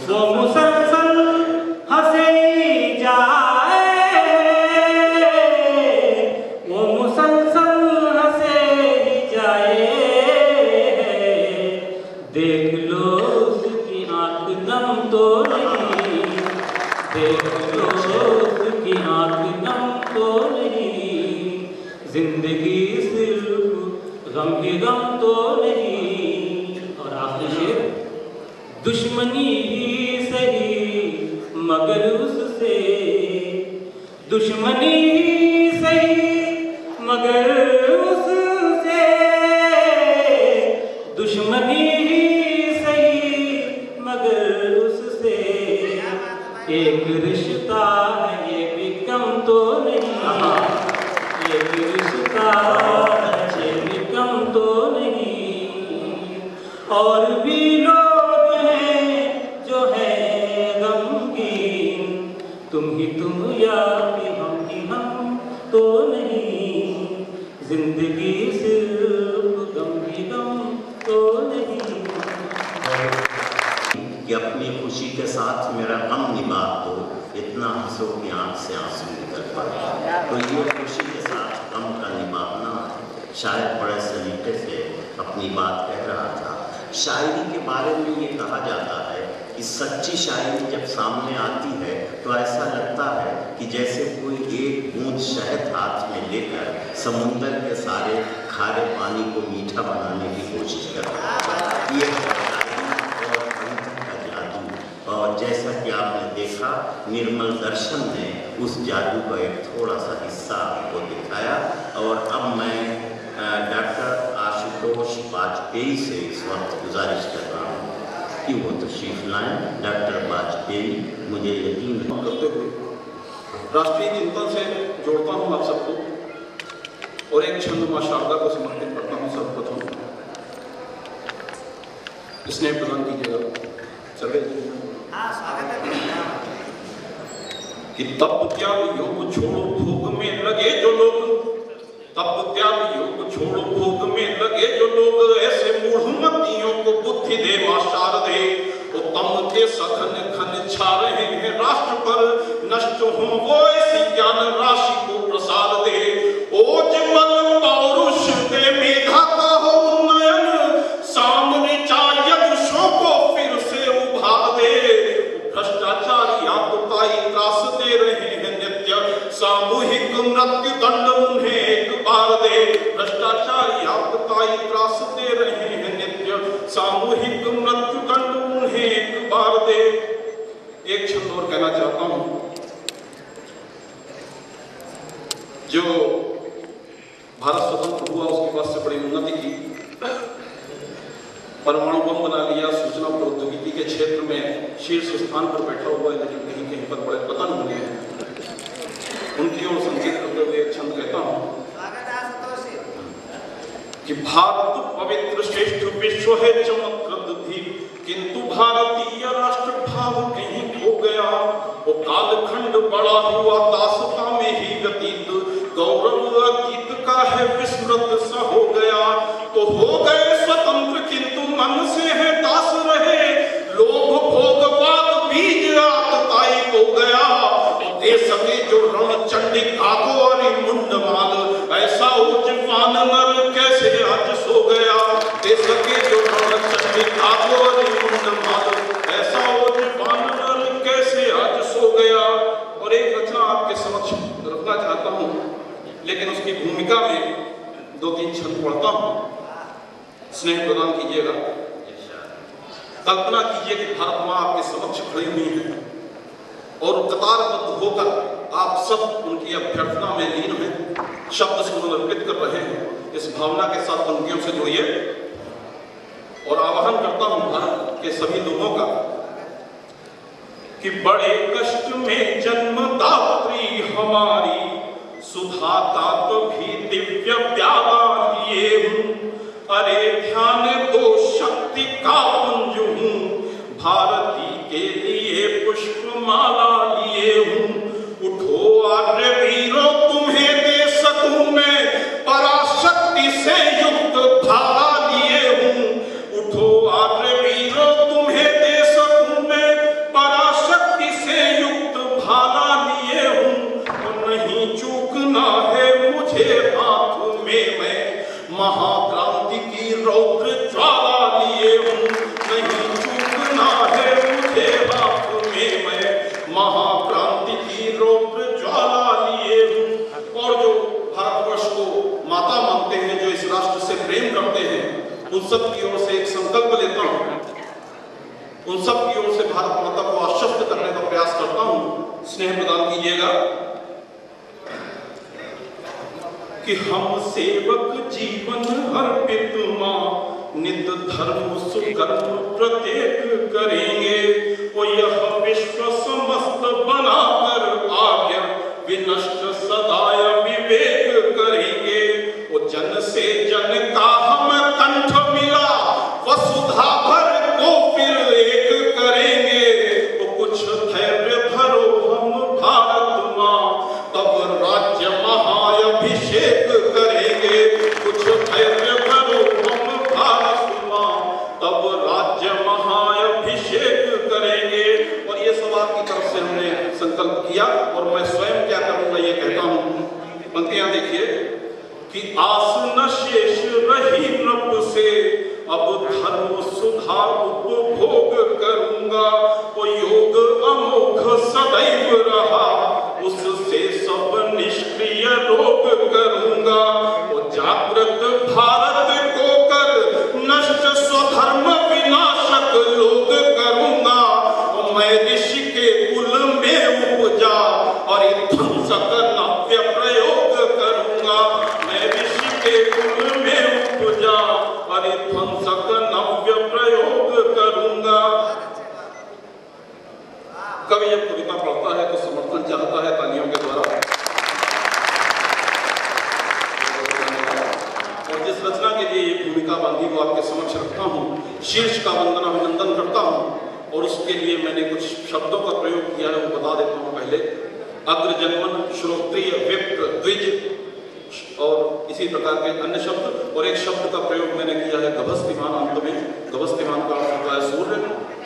Speaker 10: वो मुसलसल हंसे ही जाए, वो मुसलसल हंसे ही जाए। देख लो उसकी आंख नम तो नहीं, देख लो उसकी आंख नम तो नहीं, जिंदगी सिर्फ गम ही गम तो नहीं। और आखिरी शेर, दुश्मनी ही सही मगर उससे, दुश्मनी ही सही मगर उससे, दुश्मनी ही सही मगर उससे, एक रिश्ता है ये भी कम तो नहीं, एक रिश्ता है ये भी कम तो नहीं। और भी लोग हैं जो है गमगीन, तुम ही तुम या कि हम तो नहीं, जिंदगी सिर्फ गम ही गम तो नहीं।
Speaker 9: कि अपनी खुशी के साथ मेरा गम निभा दो, इतना हंसो कि आंख से आंसू निकल पड़े। तो ये खुशी के साथ गम का निभाना शायद बड़े सलीके से अपनी बात कह रहा था। शायरी के बारे में ये कहा जाता है कि सच्ची शायरी जब सामने आती है तो ऐसा लगता है कि जैसे कोई एक बूंद शहद हाथ में लेकर समुंदर के सारे खारे पानी को मीठा बनाने की कोशिश कर रहा है। ये और जैसा कि आपने देखा, निर्मल दर्शन ने उस जादू का एक थोड़ा सा हिस्सा आपको दिखाया। और अब मैं डॉक्टर आशुतोष वाजपेयी से इस वक्त गुजारिश कर रहा हूँ कि वो तशरीफ लाएं। डॉक्टर वाजपेयी, मुझे यकीन
Speaker 11: करते हुए राष्ट्रीय चिंतन से जोड़ता हूँ आप सबको और एक छंद माँ शारदा को समर्पित करता हूँ सर्वप्रथम। स्नेह प्रदान कीजिएगा चले कि तप त्याग योग छोड़ो भोग में लगे जो लोग, तप त्याग योग छोड़ो भोग में लगे जो लोग, ऐसे मूढ़मतियों को बुद्धि दे मां शारदे। उत्तम के सघन घन छा रहे हैं राष्ट्र पर, नष्ट हो वो ऐसी ज्ञान राशि को प्रसाद दे। ओज बल पौरुष दे मेधा का हो उन्नयन, सामने यदुषों को फिर से उभार दे। भ्रष्टाचारी आपकाई त्रास दे रहे हैं नित्य, सामूहिक मृत्यु दंड उन्हें एक बार दे। भ्रष्टाचारी आपकाई त्रास दे रहे हैं नित्य, सामूहिक मृत्यु दंड उन्हें एक बार दे। एक शब्द और कहना चाहता हूं, जो भारत स्वतंत्र हुआ उसके बाद से बड़ी उन्नति की, परमाणु बम बना लिया, सूचना प्रौद्योगिकी के क्षेत्र में शीर्ष स्थान पर बैठा हुआ है, लेकिन कहीं कहीं पर बड़े पतन हुए हैं। उनकी ओर संकेत करते हुए एक छंद कहता हूं कि भारत पवित्र श्रेष्ठ विश्व है चमत्कृत भी, किंतु भारतीय राष्ट्र भाव कहीं खो गया। वो कालखंड बड़ा हुआ दासता में ही व्यतीत, गौरव अतीत का है विस्मृत सा हो गया। तो हो गए स्वतंत्र किंतु मन से है दास रहे, लोभ भोगवाद बीज आतताई हो गया। देश में जो रण चंडिका को अरे मुंडमाल, ऐसा उच्चवान नर कैसे आज सो गया। देश के जो रण चंडिका को अरे मुंडमाल, ऐसा उच्चवान नर कैसे आज सो गया। और एक रचना आपके समक्ष रखना चाहता हूँ, लेकिन उसकी भूमिका में दो तीन छंद पढ़ता हूँ, स्नेह प्रदान कीजिएगा। कल्पना कीजिए कि भारत माँ आपके समक्ष खड़ी हुई है और कतारबद्ध होकर आप सब उनकी अभ्यर्थना में लीन हैं, शब्द समर्पित कर रहे हैं। इस भावना के साथ पंक्तियों से जुड़िए और आह्वान करता हूं भारत के सभी लोगों का कि बड़े कष्ट में जन्मदात्री हमारी, सुधाता तो भी दिव्य प्याला लिए हूं। अरे ध्यान दो शक्ति का पुंज हूं, भारती के लिए पुष्पमाला लिए हूं। उठो आर्य वीरों तुम्हें दे सकूं मैं, पराशक्ति से युक्त भाला लिए हूं। उन सब की ओर से भारत माता को आश्वस्त करने का प्रयास करता हूं। स्नेह प्रदान कीजिएगा कि हम सेवक जीवन अर्पित मां नित धर्म सुकर्म प्रत्येक करेंगे। वो यह विश्व समस्त बनाकर आज्ञा विनष्ट सदाय विवेक करेंगे। वो जन से जन का हम कंठ मिला वसुधा भर को फिर एक करेंगे। वो कुछ धैर्य धरो हम भारत मां तब राज्य महाअभिषेक करेंगे। कुछ धैर्य धरो हम भारत मां तब राज्य महाअभिषेक करेंगे। और ये सब आपकी तरफ से हमने संकल्प किया और मैं स्वयं क्या करूंगा ये कहता हूं। पंक्तियां देखिए कि आस न शेष रही नभ से अब धर्म सुधा उपभोग करूंगा। वो योग अमोघ सदैव रहा उससे सब निष्क्रिय रोग करूंगा। वो जागृत भारत को कर नष्ट स्वधर्म विनाशक लोग करूंगा। वो मैं ऋषि के कुल में उपजा और ध्वंसक नव्य प्रयोग करूंगा। मैं ऋषि के कुल में उपजा और ध्वंसक नव्य प्रयोग करूंगा। कवि जब कविता पढ़ता है तो समर्थन चाहता है तालियों के द्वारा। और जिस रचना के लिए ये भूमिका बांधी को आपके समक्ष रखता हूँ, शीर्ष का वंदना अभिनंदन करता हूँ और उसके लिए मैंने कुछ शब्दों का प्रयोग किया है वो बता देता हूँ। पहले अग्रजन्मन, श्रोत्रिय, विप्र, द्विज और इसी प्रकार के अन्य शब्द। और एक शब्द का प्रयोग मैंने किया है गभस्तिमान। अंत में गभस्तिमान का अर्थ होता है सूर्य।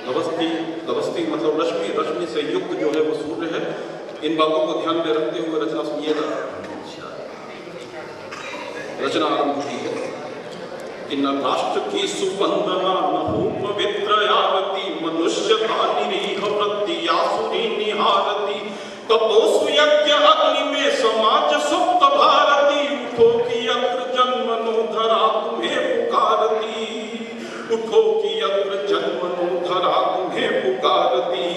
Speaker 11: गभस्ति, गभस्ति मतलब रश्मि, रश्मि से युक्त जो है वो सूर्य है। इन बातों को ध्यान में रखते हुए रचना सुनिएगा। रचना आरंभ होती है कि न राष्ट्र की सुवंदना न हो पवित्र आरती मनुष्यता निरीह वृत्ति आसुरी निहारती तपोसु यज्ञ अग्नि में समाज सुप्त भारती उठो की अग्र जन्मनो धरा तुम्हें पुकारती। उठो की अग्र जन्मनो धरा तुम्हें पुकारती।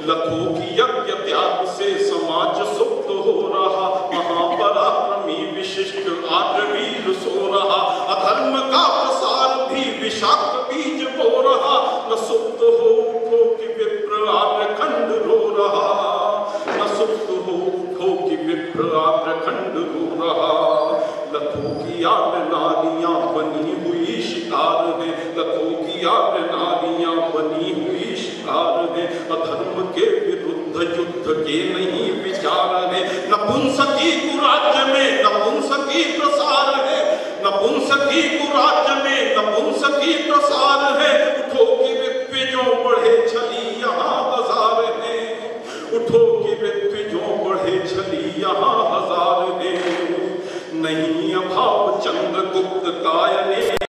Speaker 11: लखों की यज्ञ त्याग से समाज सुप्त हो रहा महापराक्रमी विशिष्ट आर्यवीर सो रहा। अधर्म का प्रसार भी विषाक्त बीज बो रहा। न सुप्त हो उठो कि विप्र आर्यखंड रो रहा। न सुप्त हो उठो कि विप्र आर्यखंड रो रहा। लखों की आर्य नारियां बनी हुई शिकार है। लखों की आर्य नारियां बनी हुई शिकार है। अधर्म के विरुद्ध युद्ध के नहीं विचार है। नपुंसकी कुराज्य में नपुंसकी प्रसार है। नपुंसकी कुराज्य में नपुंसकी प्रसार है। उठो की विद्विजों बढ़े छली यहाँ हजार है। उठो की विद्विजों बढ़े छली यहाँ हजार है। नहीं अभाव चंद्रगुप्त का